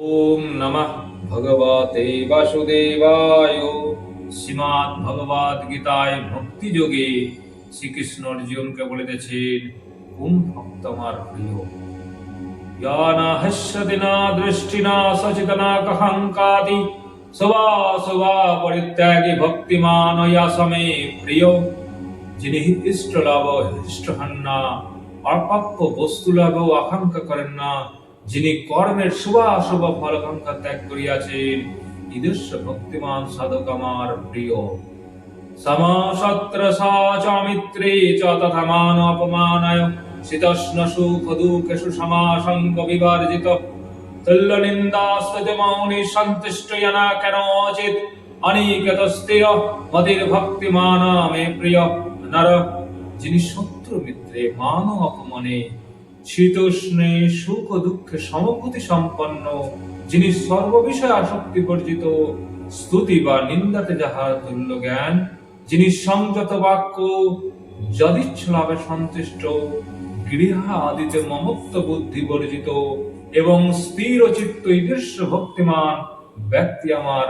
ওম নমঃ ভগবতে বাসুদেবায়। শ্রীমদ্ ভগবদ গীতায় ভক্তি যোগে শ্রীকৃষ্ণ অর্জুনকে বলিতেছেন, কোন ভক্ত আমার প্রিয়? ইয়া না হাস্যতি না দৃষ্টি না সচেতনা কহংকাতি সবা সবা পরিত্যাগী ভক্তিমান ইয়া সমে প্রিয়। যিনি ইষ্ট লাভ ইষ্ট হন না, অপ্রাপ্য বস্তু লাভ আকাঙ্ক্ষা করেন না, যিনি কর্মের শুভাশুভ ফলাকাঙ্ক্ষা ত্যাগ করিয়াছেন, ঈদৃশ্য ভক্তিমান সাধক আমার প্রিয়। সমসত্র চ মিত্রে চ তথা মান অপমানায় শীতষ্ণ সুখ দুঃখেষু সমাসঙ্গ বিবর্জিত তুল্য নিন্দাস্তজ মৌনি সন্তুষ্ট না কেনচিত অনিকেত স্থির মতির ভক্তিমান মে প্রিয় নর। যিনি শত্রু মিত্রে মান অপমানে শীতোষ্ণে সুখ দুঃখে সমভূতি সম্পন্ন, যিনি সর্ববিষয়ে আসক্তি বর্জিত, স্তুতি বা নিন্দাতে যাহার তুল্য জ্ঞান, যিনি সংযত বাক্য যদিচ্ছ লাভে সন্তুষ্ট, গৃহা আদিতে মমত্ব বুদ্ধি বর্জিত এবং স্থির চিত্ত ঈদৃশ্য ভক্তিমান ব্যক্তি আমার